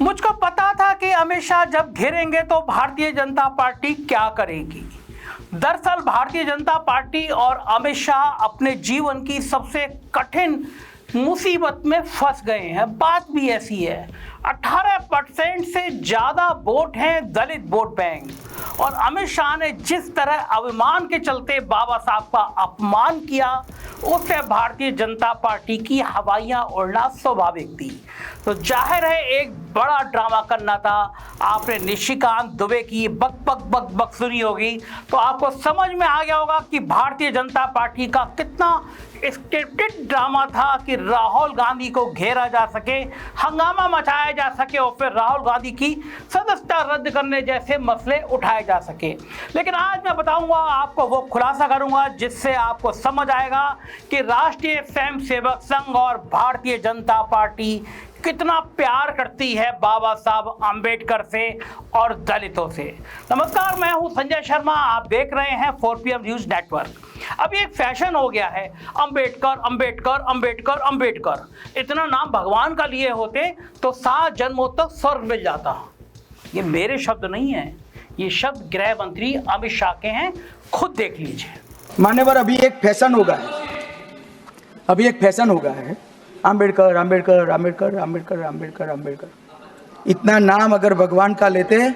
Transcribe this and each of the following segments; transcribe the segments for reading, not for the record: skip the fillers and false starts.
मुझको पता था कि अमित शाह जब घिरेंगे तो भारतीय जनता पार्टी क्या करेगी। दरअसल भारतीय जनता पार्टी और अमित शाह अपने जीवन की सबसे कठिन मुसीबत में फंस गए हैं। बात भी ऐसी है, 18% से ज़्यादा वोट हैं दलित वोट बैंक, और अमित शाह ने जिस तरह अभिमान के चलते बाबा साहब का अपमान किया, उससे भारतीय जनता पार्टी की हवाइयाँ उड़ना स्वाभाविक थी। तो जाहिर है एक बड़ा ड्रामा करना था। आपने निशिकांत दुबे की बक बक बक बक सुनी होगी तो आपको समझ में आ गया होगा कि भारतीय जनता पार्टी का कितना स्क्रिप्टेड ड्रामा था कि राहुल गांधी को घेरा जा सके, हंगामा मचाया जा सके और फिर राहुल गांधी की सदस्यता रद्द करने जैसे मसले उठाए जा सके। लेकिन आज मैं बताऊंगा आपको, वो खुलासा करूंगा जिससे आपको समझ आएगा कि राष्ट्रीय स्वयंसेवक संघ और भारतीय जनता पार्टी कितना प्यार करती है बाबा साहब अंबेडकर से और दलितों से। नमस्कार, मैं हूं संजय शर्मा, आप देख रहे हैं 4PM न्यूज नेटवर्क। अभी एक फैशन हो गया है, अंबेडकर अंबेडकर अंबेडकर अंबेडकर। इतना नाम भगवान का लिए होते तो 7 जन्मों तक स्वर्ग मिल जाता। ये मेरे शब्द नहीं है, ये शब्द गृह मंत्री अमित शाह के हैं, खुद देख लीजिए। मान्यवर, अभी एक फैशन हो गया है, अंबेडकर अंबेडकर अंबेडकर अंबेडकर अंबेडकर अंबेडकर। इतना नाम अगर भगवान का लेते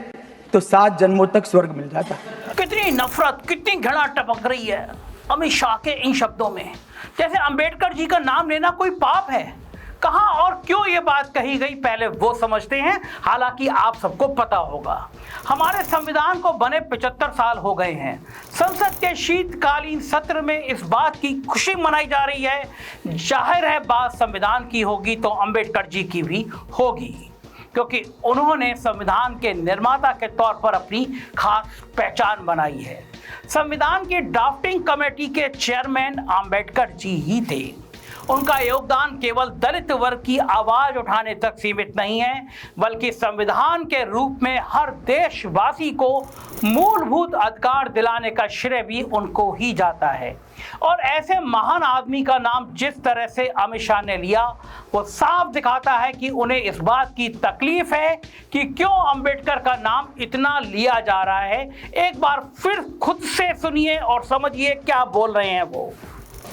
तो 7 जन्मों तक स्वर्ग मिल जाता। कितनी नफरत, कितनी घृणा टपक रही है अमित शाह के इन शब्दों में, जैसे अंबेडकर जी का नाम लेना कोई पाप है। कहां और क्यों ये बात कही गई, पहले वो समझते हैं। हालांकि आप सबको पता होगा, हमारे संविधान को बने 75 साल हो गए हैं। संसद के शीतकालीन सत्र में इस बात की खुशी मनाई जा रही है। जाहिर है बात संविधान की होगी तो अंबेडकर जी की भी होगी, क्योंकि उन्होंने संविधान के निर्माता के तौर पर अपनी खास पहचान बनाई है। संविधान की ड्राफ्टिंग कमेटी के चेयरमैन अंबेडकर जी ही थे। उनका योगदान केवल दलित वर्ग की आवाज उठाने तक सीमित नहीं है, बल्कि संविधान के रूप में हर देशवासी को मूलभूत अधिकार दिलाने का श्रेय भी उनको ही जाता है। और ऐसे महान आदमी का नाम जिस तरह से अमित शाह ने लिया, वो साफ दिखाता है कि उन्हें इस बात की तकलीफ है कि क्यों अंबेडकर का नाम इतना लिया जा रहा है। एक बार फिर खुद से सुनिए और समझिए क्या बोल रहे हैं वो।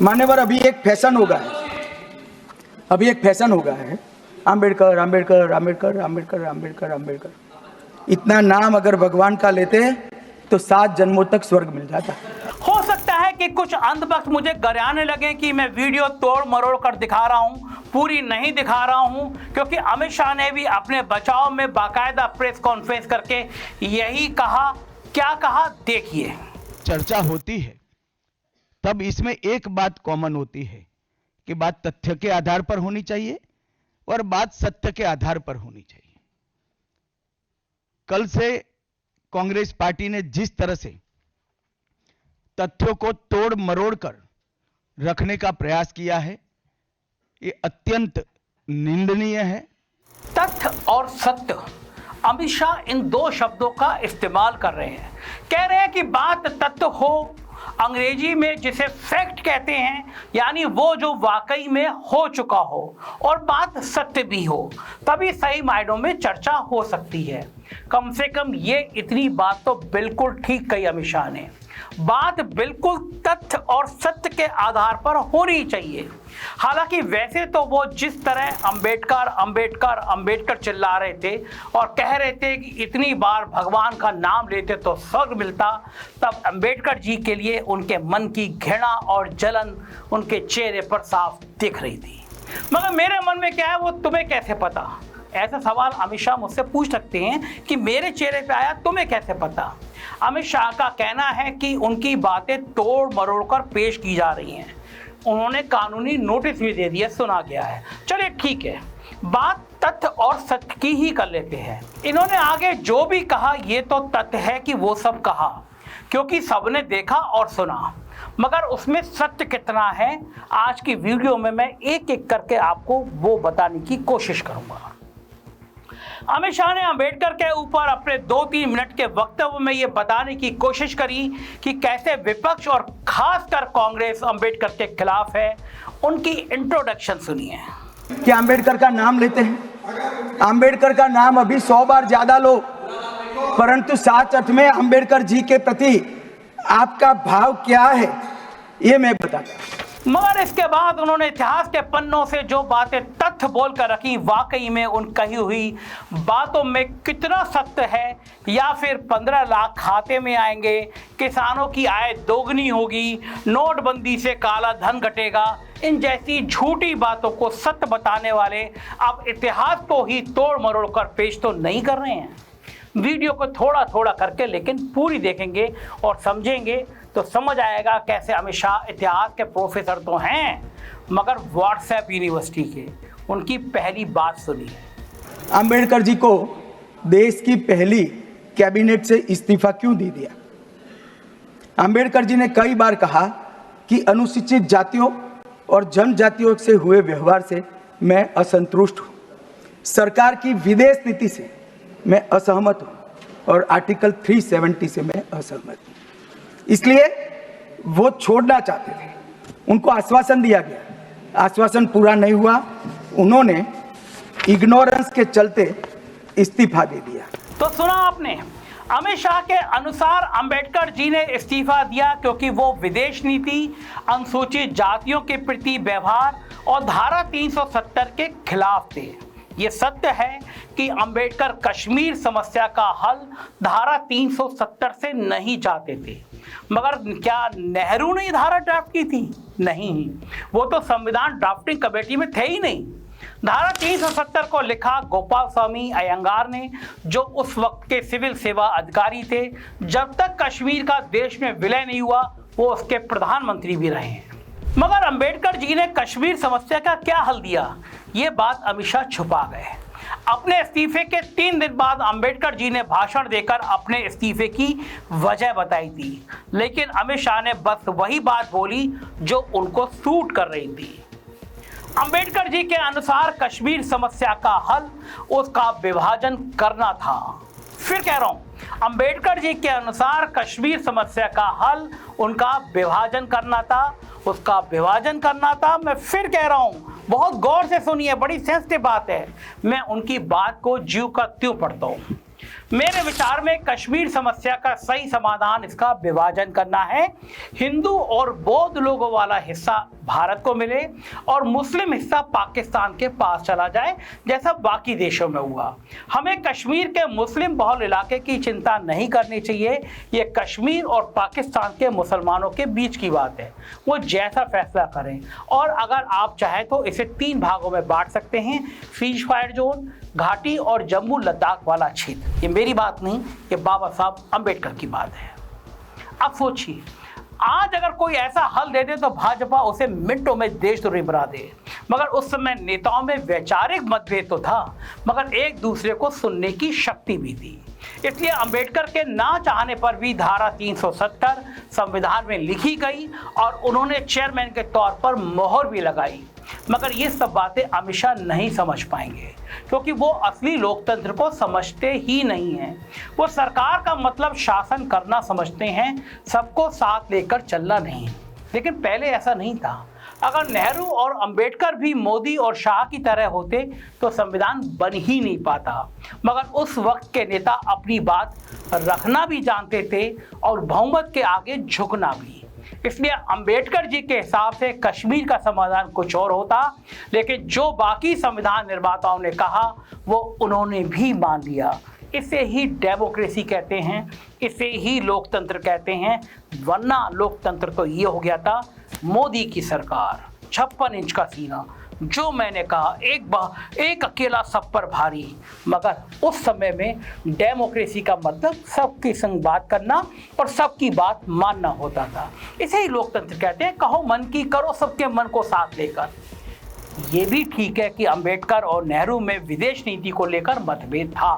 मान्यवर, अभी एक फैशन हो गया है, अंबेडकर अंबेडकर अंबेडकर अंबेडकर अंबेडकर अंबेडकर। इतना नाम अगर भगवान का लेते तो 7 जन्मों तक स्वर्ग मिल जाता। हो सकता है कि कुछ अंधभक्त मुझे गरियाने लगे कि मैं वीडियो तोड़ मरोड़ कर दिखा रहा हूं, पूरी नहीं दिखा रहा हूं, क्योंकि अमित शाह ने भी अपने बचाव में बाकायदा प्रेस कॉन्फ्रेंस करके यही कहा। क्या कहा, देखिए। चर्चा होती है तब इसमें एक बात कॉमन होती है कि बात तथ्य के आधार पर होनी चाहिए और बात सत्य के आधार पर होनी चाहिए। कल से कांग्रेस पार्टी ने जिस तरह से तथ्यों को तोड़ मरोड़ कर रखने का प्रयास किया है, ये अत्यंत निंदनीय है। तथ्य और सत्य, अमित शाह इन 2 शब्दों का इस्तेमाल कर रहे हैं। कह रहे हैं कि बात तथ्य हो, अंग्रेजी में जिसे फैक्ट कहते हैं, यानी वो जो वाकई में हो चुका हो, और बात सत्य भी हो, तभी सही मायनों में चर्चा हो सकती है। कम से कम ये इतनी बात तो बिल्कुल ठीक कही अमित शाह ने। बात बिल्कुल तथ्य और सत्य के आधार पर होनी चाहिए। हालांकि वैसे तो वो जिस तरह अंबेडकर अंबेडकर अंबेडकर चिल्ला रहे थे और कह रहे थे कि इतनी बार भगवान का नाम लेते तो स्वर्ग मिलता, तब अंबेडकर जी के लिए उनके मन की घृणा और जलन उनके चेहरे पर साफ दिख रही थी। मगर मेरे मन में क्या है वो तुम्हें कैसे पता? ऐसा सवाल अमित शाह मुझसे पूछ सकते हैं कि मेरे चेहरे पे आया, तुम्हें कैसे पता? अमित शाह का कहना है कि उनकी बातें तोड़ मरोड़ कर पेश की जा रही हैं। उन्होंने कानूनी नोटिस भी दे दिया, सुना गया है। चलिए ठीक है, बात तथ्य और सत्य की ही कर लेते हैं। इन्होंने आगे जो भी कहा ये तो तथ्य है कि वो सब कहा, क्योंकि सबने देखा और सुना, मगर उसमें सत्य कितना है आज की वीडियो में मैं एक एक करके आपको वो बताने की कोशिश करूंगा। अमित शाह ने अंबेडकर के ऊपर अपने 2-3 मिनट के वक्तव्य में ये बताने की कोशिश करी कि कैसे विपक्ष और खासकर कांग्रेस अंबेडकर के खिलाफ है। उनकी इंट्रोडक्शन सुनिए। क्या अंबेडकर का नाम लेते हैं? अंबेडकर का नाम अभी 100 बार ज्यादा लो, परंतु साच में अंबेडकर जी के प्रति आपका भाव क्या है ये मैं बताता। मगर इसके बाद उन्होंने इतिहास के पन्नों से जो बातें तथ्य बोलकर रखी, वाकई में उन कही हुई बातों में कितना सत्य है, या फिर 15 लाख खाते में आएंगे, किसानों की आय दोगुनी होगी, नोटबंदी से काला धन घटेगा, इन जैसी झूठी बातों को सत्य बताने वाले अब इतिहास को ही तोड़ मरोड़ कर पेश तो नहीं कर रहे हैं। वीडियो को थोड़ा थोड़ा करके लेकिन पूरी देखेंगे और समझेंगे तो समझ आएगा कैसे अमित शाह इतिहास के प्रोफेसर तो हैं मगर व्हाट्सएप यूनिवर्सिटी के। उनकी पहली बात सुनिए। अंबेडकर जी को देश की पहली कैबिनेट से इस्तीफा क्यों दे दिया? अंबेडकर जी ने कई बार कहा कि अनुसूचित जातियों और जनजातियों से हुए व्यवहार से मैं असंतुष्ट हूँ, सरकार की विदेश नीति से मैं असहमत हूँ और आर्टिकल 370 से मैं असहमत हूँ, इसलिए वो छोड़ना चाहते थे। उनको आश्वासन दिया गया, आश्वासन पूरा नहीं हुआ, उन्होंने इग्नोरेंस के चलते इस्तीफा दे दिया। तो सुना आपने, अमित शाह के अनुसार अंबेडकर जी ने इस्तीफा दिया क्योंकि वो विदेश नीति, अनुसूचित जातियों के प्रति व्यवहार और धारा 370 के खिलाफ थे। ये सत्य है कि अंबेडकर कश्मीर समस्या का हल धारा 370 से नहीं चाहते थे, मगर क्या नेहरू ने धारा ड्राफ्ट की थी? नहीं, वो तो संविधान ड्राफ्टिंग कमेटी में थे ही नहीं। धारा 370 को लिखा गोपाल स्वामी अयंगार ने, जो उस वक्त के सिविल सेवा अधिकारी थे। जब तक कश्मीर का देश में विलय नहीं हुआ वो उसके प्रधानमंत्री भी रहे हैं। मगर अंबेडकर जी ने कश्मीर समस्या का क्या हल दिया, ये बात अमित शाह छुपा गए। अपने इस्तीफे के 3 दिन बाद अंबेडकर जी ने भाषण देकर अपने इस्तीफे की वजह बताई थी, लेकिन अमित शाह ने बस वही बात बोली जो उनको सूट कर रही थी। अंबेडकर जी के अनुसार कश्मीर समस्या का हल उसका विभाजन करना था। फिर कह रहा हूं, अंबेडकर जी के अनुसार कश्मीर समस्या का हल उनका विभाजन करना था, उसका विभाजन करना था। मैं फिर कह रहा हूं, बहुत गौर से सुनिए, बड़ी सेंसिटिव बात है। मैं उनकी बात को ज्यों का त्यों पढ़ता हूं। मेरे विचार में कश्मीर समस्या का सही समाधान इसका विभाजन करना है। हिंदू और बौद्ध लोगों वाला हिस्सा भारत को मिले और मुस्लिम हिस्सा पाकिस्तान के पास चला जाए, जैसा बाकी देशों में हुआ। हमें कश्मीर के मुस्लिम बहुल इलाके की चिंता नहीं करनी चाहिए। ये कश्मीर और पाकिस्तान के मुसलमानों के बीच की बात है, वो जैसा फैसला करें। और अगर आप चाहें तो इसे 3 भागों में बांट सकते हैं, सीज फायर जोन, घाटी और जम्मू लद्दाख वाला क्षेत्र। ये मेरी बात नहीं, ये बाबा साहब अंबेडकर की बात है। अब सोचिए, आज अगर कोई ऐसा हल दे दे तो भाजपा उसे मिनटों में देशद्रोही बना दे। मगर उस समय नेताओं में वैचारिक मतभेद तो था, मगर एक दूसरे को सुनने की शक्ति भी थी। इसलिए अंबेडकर के ना चाहने पर भी धारा 370 संविधान में लिखी गई और उन्होंने चेयरमैन के तौर पर मोहर भी लगाई। मगर ये सब बातें अमित शाह नहीं समझ पाएंगे, क्योंकि वो असली लोकतंत्र को समझते ही नहीं हैं। वो सरकार का मतलब शासन करना समझते हैं, सबको साथ लेकर चलना नहीं। लेकिन पहले ऐसा नहीं था। अगर नेहरू और अंबेडकर भी मोदी और शाह की तरह होते तो संविधान बन ही नहीं पाता। मगर उस वक्त के नेता अपनी बात रखना भी जानते थे और बहुमत के आगे झुकना भी। इसलिए अंबेडकर जी के हिसाब से कश्मीर का समाधान कुछ और होता, लेकिन जो बाकी संविधान निर्माताओं ने कहा वो उन्होंने भी मान लिया। इसे ही डेमोक्रेसी कहते हैं, इसे ही लोकतंत्र कहते हैं। वरना लोकतंत्र तो ये हो गया था मोदी की सरकार, 56 इंच का सीना, जो मैंने कहा एक अकेला सब पर भारी। मगर उस समय में डेमोक्रेसी का मतलब सबके संग बात करना और सबकी बात मानना होता था। इसे ही लोकतंत्र कहते हैं, कहो मन की, करो सबके मन को साथ लेकर। ये भी ठीक है कि अंबेडकर और नेहरू में विदेश नीति को लेकर मतभेद था।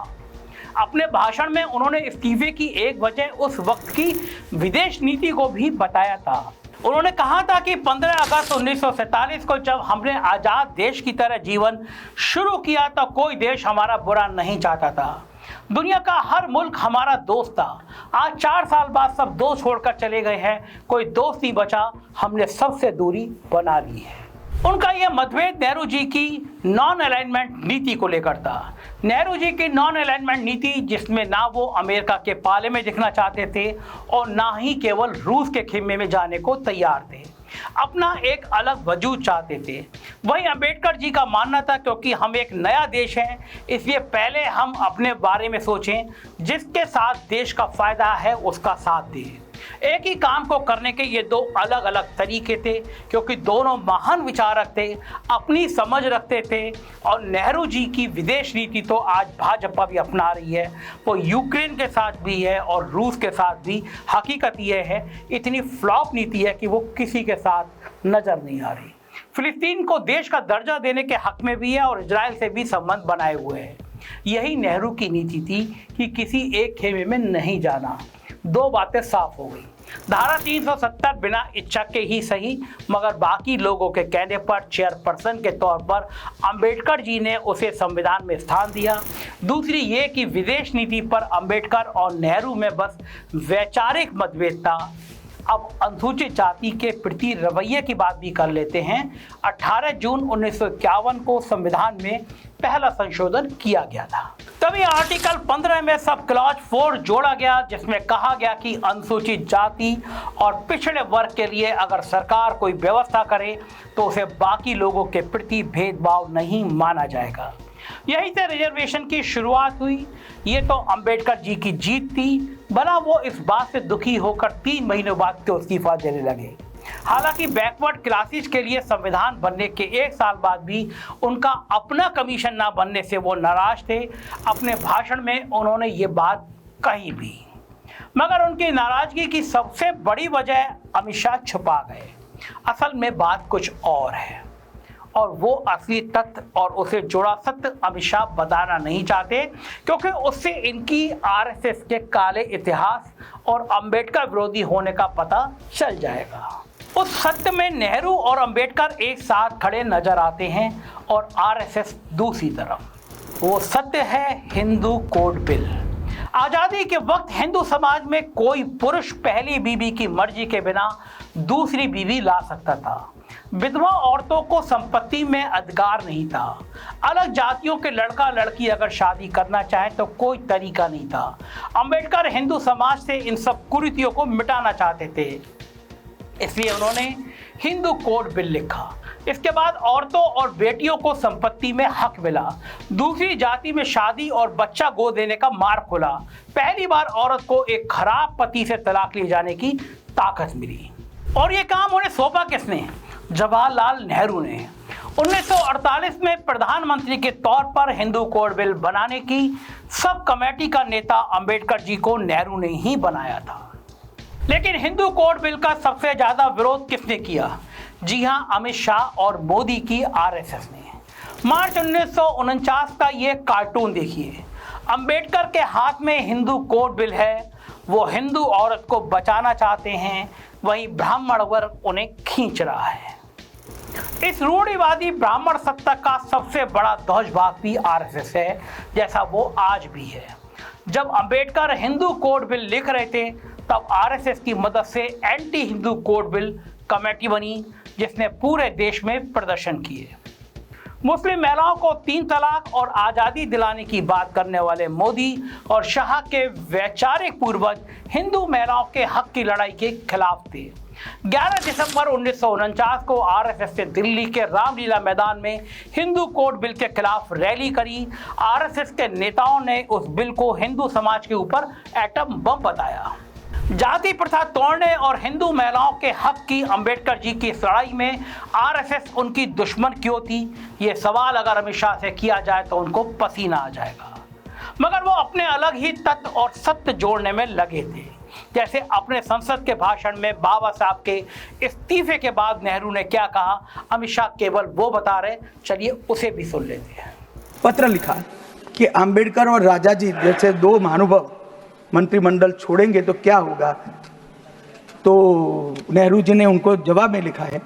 अपने भाषण में उन्होंने इस्तीफे की एक वजह उस वक्त की विदेश नीति को भी बताया था। उन्होंने कहा था कि 15 अगस्त 1947 को जब हमने आज़ाद देश की तरह जीवन शुरू किया तो कोई देश हमारा बुरा नहीं चाहता था। दुनिया का हर मुल्क हमारा दोस्त था। आज 4 साल बाद सब दोस्त छोड़कर चले गए हैं, कोई दोस्त नहीं बचा, हमने सबसे दूरी बना ली है। उनका यह मतभेद नेहरू जी की नॉन अलाइनमेंट नीति को लेकर था। नेहरू जी की नॉन अलाइनमेंट नीति, जिसमें ना वो अमेरिका के पाले में दिखना चाहते थे और ना ही केवल रूस के खेमे में जाने को तैयार थे, अपना एक अलग वजूद चाहते थे। वही अंबेडकर जी का मानना था क्योंकि हम एक नया देश है, इसलिए पहले हम अपने बारे में सोचें, जिसके साथ देश का फायदा है उसका साथ दें। एक ही काम को करने के ये दो अलग अलग तरीके थे, क्योंकि दोनों महान विचारक थे, अपनी समझ रखते थे। और नेहरू जी की विदेश नीति तो आज भाजपा भी अपना रही है, वो यूक्रेन के साथ भी है और रूस के साथ भी। हकीकत ये है, इतनी फ्लॉप नीति है कि वो किसी के साथ नजर नहीं आ रही। फिलिस्तीन को देश का दर्जा देने के हक में भी है और इजराइल से भी संबंध बनाए हुए है। यही नेहरू की नीति थी कि किसी एक खेमे में नहीं जाना। दो बातें साफ हो गई। धारा 370 बिना इच्छा के ही सही, मगर बाकी लोगों के कहने पर चेयरपर्सन के तौर पर अंबेडकर जी ने उसे संविधान में स्थान दिया। दूसरी ये कि विदेश नीति पर अंबेडकर और नेहरू में बस वैचारिक मतभेद था। अब अनुसूचित जाति के प्रति रवैये की बात भी कर लेते हैं। 18 जून 1951 को संविधान में पहला संशोधन किया गया था। तभी आर्टिकल 15 में सब क्लॉज 4 जोड़ा गया, जिसमें कहा गया कि अनुसूचित जाति और पिछड़े वर्ग के लिए अगर सरकार कोई व्यवस्था करे तो उसे बाकी लोगों के प्रति भेदभाव नहीं माना जाएगा। यहीं से रिजर्वेशन की शुरुआत हुई। ये तो अंबेडकर जी की जीत थी, भला वो इस बात से दुखी होकर 3 महीनों बाद क्यों इस्तीफा देने लगे। हालांकि बैकवर्ड क्लासेस के लिए संविधान बनने के 1 साल बाद भी उनका अपना कमीशन ना बनने से वो नाराज थे। अपने भाषण में उन्होंने ये बात कही भी, मगर उनकी नाराजगी की सबसे बड़ी वजह अमित शाह छुपा गए। असल में बात कुछ और है, और वो असली तथ्य और उसे जुड़ा सत्य अमित शाह बताना नहीं चाहते, क्योंकि उससे इनकी आरएसएस के काले इतिहास और अंबेडकर विरोधी होने का पता चल जाएगा। उस सत्य में नेहरू और अंबेडकर एक साथ खड़े नजर आते हैं और आरएसएस दूसरी तरफ। वो सत्य है हिंदू कोड बिल। आजादी के वक्त हिंदू समाज में कोई पुरुष पहली बीवी की मर्जी के बिना दूसरी बीवी ला सकता था। विधवा औरतों को संपत्ति में अधिकार नहीं था। अलग जातियों के लड़का लड़की अगर शादी करना चाहे तो कोई तरीका नहीं था। अंबेडकर हिंदू समाज से इन सब कुरीतियों को मिटाना चाहते थे, इसलिए उन्होंने हिंदू कोड बिल लिखा। इसके बाद औरतों और बेटियों को संपत्ति में हक मिला। दूसरी जाति में शादी और बच्चा गोद देने का मार्ग खुला। पहली बार औरत को एक खराब पति से तलाक ले जाने की ताकत मिली। और ये काम उन्हें सौंपा किसने? जवाहरलाल नेहरू ने। 1948 में प्रधानमंत्री के तौर पर हिंदू कोड बिल बनाने की सब कमेटी का नेता अंबेडकर जी को नेहरू ने ही बनाया था। लेकिन हिंदू कोड बिल का सबसे ज्यादा विरोध किसने किया? जी हां, अमित शाह और मोदी की आरएसएस ने। मार्च 1949 का ये कार्टून देखिए। अंबेडकर के हाथ में हिंदू कोड बिल है, वो हिंदू औरत को बचाना चाहते हैं, वहीं ब्राह्मण वर्ग उन्हें खींच रहा है। इस रूढ़िवादी ब्राह्मण सत्ता का सबसे बड़ा ध्वजभाग भी आरएसएस है, जैसा वो आज भी है। जब अंबेडकर हिंदू कोड बिल लिख रहे थे तब आरएसएस की मदद से anti Hindu code bill committee बनी, जिसने पूरे देश में प्रदर्शन किए। मुस्लिम महिलाओं को 3 तलाक और आज़ादी दिलाने की बात करने वाले मोदी और शाह के वैचारिक पूर्वज हिंदू महिलाओं के हक की लड़ाई के खिलाफ थे। 11 दिसंबर 1949 को आरएसएस ने दिल्ली के रामलीला मैदान में हिंदू कोड बिल के खिलाफ रैली करी। आरएसएस के नेताओं ने उस बिल को हिंदू समाज के ऊपर एटम बम बताया। जाति प्रथा तोड़ने और हिंदू महिलाओं के हक की अंबेडकर जी की इस लड़ाई में आरएसएस उनकी दुश्मन क्यों थी? ये सवाल अगर अमित शाह से किया जाए तो उनको पसीना आ जाएगा। मगर वो अपने अलग ही तथ्य और सत्य जोड़ने में लगे थे। जैसे अपने संसद के भाषण में बाबा साहब के इस्तीफे के बाद नेहरू ने क्या कहा, अमित शाह केवल वो बता रहे, चलिए उसे भी सुन लेते हैं। पत्र लिखा कि अंबेडकर और राजा जी जैसे 2 महानुभाव मंत्रिमंडल छोड़ेंगे तो क्या होगा। तो नेहरू जी ने उनको जवाब में लिखा है,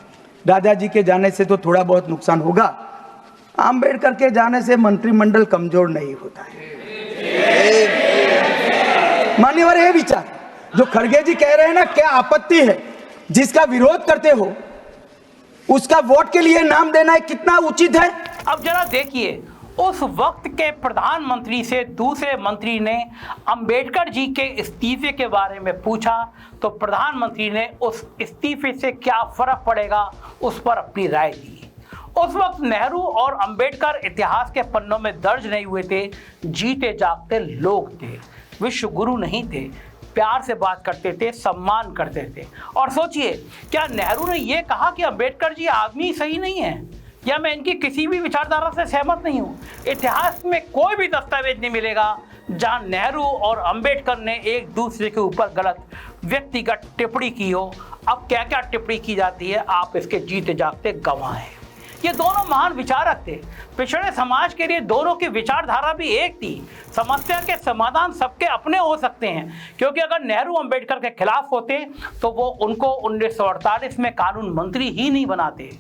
राजा जी के जाने से तो थोड़ा बहुत नुकसान होगा, अंबेडकर के जाने से मंत्रिमंडल कमजोर नहीं होता है। मान्यवर है विचार जो खड़गे जी कह रहे हैं ना, क्या आपत्ति है? जिसका विरोध करते हो उसका वोट के लिए नाम देना कितना उचित है? अब जरा देखिए, उस वक्त के प्रधानमंत्री से दूसरे मंत्री ने अंबेडकर जी के इस्तीफे के बारे में पूछा तो प्रधानमंत्री ने उस इस्तीफे से क्या फर्क पड़ेगा उस पर अपनी राय दी। उस वक्त नेहरू और अंबेडकर इतिहास के पन्नों में दर्ज नहीं हुए थे, जीते जागते लोग थे, विश्व गुरु नहीं थे, प्यार से बात करते थे, सम्मान करते थे। और सोचिए, क्या नेहरू ने यह कहा कि अंबेडकर जी आदमी सही नहीं है या मैं इनकी किसी भी विचारधारा से सहमत नहीं हूं? इतिहास में कोई भी दस्तावेज नहीं मिलेगा जहां नेहरू और अंबेडकर ने एक दूसरे के ऊपर गलत व्यक्तिगत टिप्पणी की हो। अब क्या क्या टिप्पणी की जाती है, आप इसके जीते जागते गवाह हैं। ये दोनों महान विचारक थे, पिछड़े समाज के लिए दोनों की विचारधारा भी एक थी। समस्या के समाधान सबके अपने हो सकते हैं, क्योंकि अगर नेहरू अंबेडकर के खिलाफ होते तो वो उनको 1948 में कानून मंत्री ही नहीं बनाते।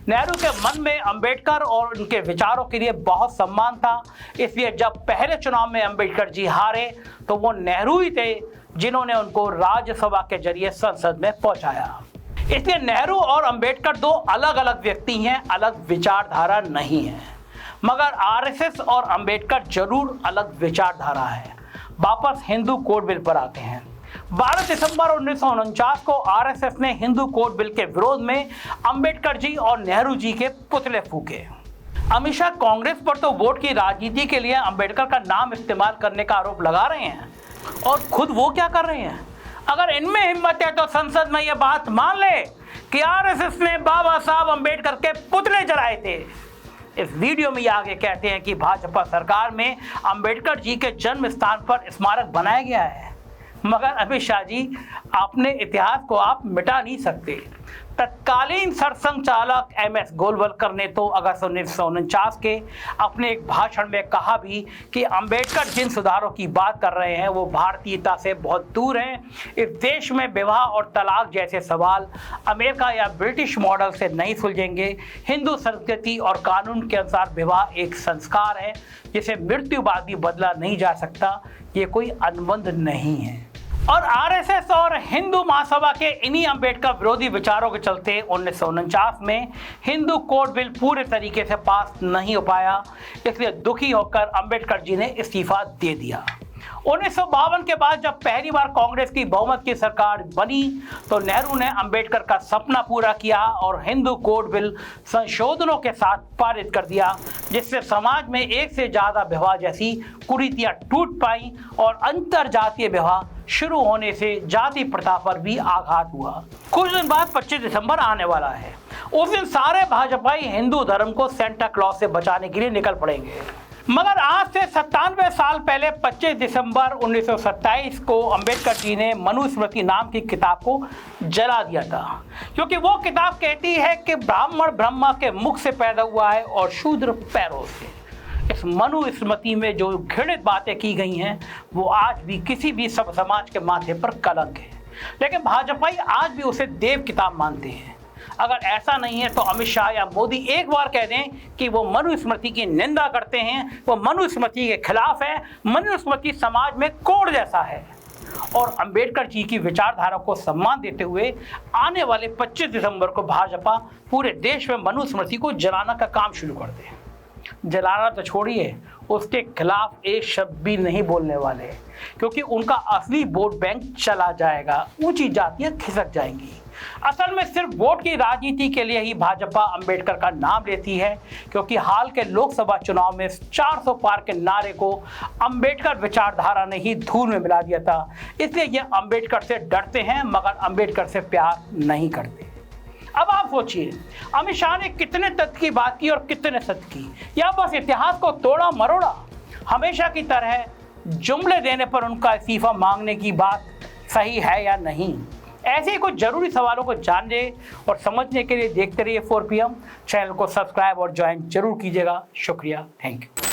नेहरू के मन में अंबेडकर और उनके विचारों के लिए बहुत सम्मान था, इसलिए जब पहले चुनाव में अंबेडकर जी हारे तो वो नेहरू ही थे जिन्होंने उनको राज्यसभा के जरिए संसद में पहुंचाया। इसलिए नेहरू और अंबेडकर दो अलग अलग व्यक्ति हैं, अलग विचारधारा नहीं है। मगर आरएसएस और अंबेडकर जरूर अलग विचारधारा है। वापस हिंदू कोड बिल पर आते हैं। 12 दिसंबर 1949 को आरएसएस ने हिंदू कोड बिल के विरोध में अंबेडकर जी और नेहरू जी के पुतले फूके। अमित शाह कांग्रेस पर तो वोट की राजनीति के लिए अंबेडकर का नाम इस्तेमाल करने का आरोप लगा रहे हैं, और खुद वो क्या कर रहे हैं? अगर इनमें हिम्मत है तो संसद में यह बात मान ले कि आरएसएस ने बाबा साहब अंबेडकर के पुतले जलाए थे। इस वीडियो में ये आगे कहते हैं कि भाजपा सरकार में अंबेडकर जी के जन्म स्थान पर स्मारक बनाया गया है। मगर अमित शाह जी, आपने इतिहास को आप मिटा नहीं सकते। तत्कालीन सरसंघ चालक एमएस गोलवलकर ने तो अगस्त 1949 के अपने एक भाषण में कहा भी कि अंबेडकर जिन सुधारों की बात कर रहे हैं वो भारतीयता से बहुत दूर हैं। इस देश में विवाह और तलाक जैसे सवाल अमेरिका या ब्रिटिश मॉडल से नहीं सुलझेंगे। हिंदू संस्कृति और कानून के अनुसार विवाह एक संस्कार है जिसे मृत्यु बाद भी बदला नहीं जा सकता। ये कोई अनुबंध नहीं है। और आरएसएस और हिंदू महासभा के इन्हीं अंबेडकर विरोधी विचारों के चलते 1949 में हिंदू कोड बिल पूरे तरीके से पास नहीं हो पाया। इसलिए दुखी होकर अंबेडकर जी ने इस्तीफा दे दिया। 1952 के बाद जब पहली बार कांग्रेस की बहुमत की सरकार बनी तो नेहरू ने अंबेडकर का सपना पूरा किया और हिंदू कोड बिल संशोधनों के साथ पारित कर दिया, जिससे समाज में एक से ज्यादा विवाह जैसी कुरीतियां टूट पाई और अंतर जातीय विवाह शुरू होने से जाति प्रथा पर भी आघात हुआ। कुछ दिन बाद 25 दिसंबर आने वाला है। उस दिन सारे भाजपाई हिंदू धर्म को सेंटा क्लॉज से बचाने के लिए निकल पड़ेंगे। मगर आज से 97 साल पहले 25 दिसंबर 1927 को अंबेडकर जी ने मनुस्मृति नाम की किताब को जला दिया था, क्योंकि वो किताब कहती है कि ब्राह्मण ब्रह्मा के मुख से पैदा हुआ है और शूद्र पैरों से। इस मनुस्मृति में जो घृणित बातें की गई हैं वो आज भी किसी भी सब समाज के माथे पर कलंक है, लेकिन भाजपाई आज भी उसे देव किताब मानते हैं। अगर ऐसा नहीं है तो अमित शाह या मोदी एक बार कह दें कि वो मनुस्मृति की निंदा करते हैं, वो मनुस्मृति के खिलाफ है, मनुस्मृति समाज में कोड जैसा है, और अंबेडकर जी की विचारधारा को सम्मान देते हुए आने वाले 25 दिसंबर को भाजपा पूरे देश में मनुस्मृति को जलाना का काम शुरू कर दे। जलाना तो छोड़िए, उसके खिलाफ एक शब्द भी नहीं बोलने वाले, क्योंकि उनका असली वोट बैंक चला जाएगा, ऊंची जातियां खिसक जाएंगी। असल में सिर्फ वोट की राजनीति के लिए ही भाजपा अंबेडकर का नाम लेती है, क्योंकि हाल के लोकसभा चुनाव में 400 पार के नारे को अंबेडकर विचारधारा ने ही धूल में मिला दिया था। इसलिए ये अंबेडकर से डरते हैं मगर अंबेडकर से प्यार नहीं करते। अब आप सोचिए, अमित शाह ने कितने तथ्य की बात की और कितने सत्य की, या बस इतिहास को तोड़ा मरोड़ा? हमेशा की तरह जुमले देने पर उनका इस्तीफा मांगने की बात सही है या नहीं? ऐसे ही कुछ जरूरी सवालों को जानने और समझने के लिए देखते रहिए 4 PM। चैनल को सब्सक्राइब और ज्वाइन जरूर कीजिएगा। शुक्रिया, थैंक यू।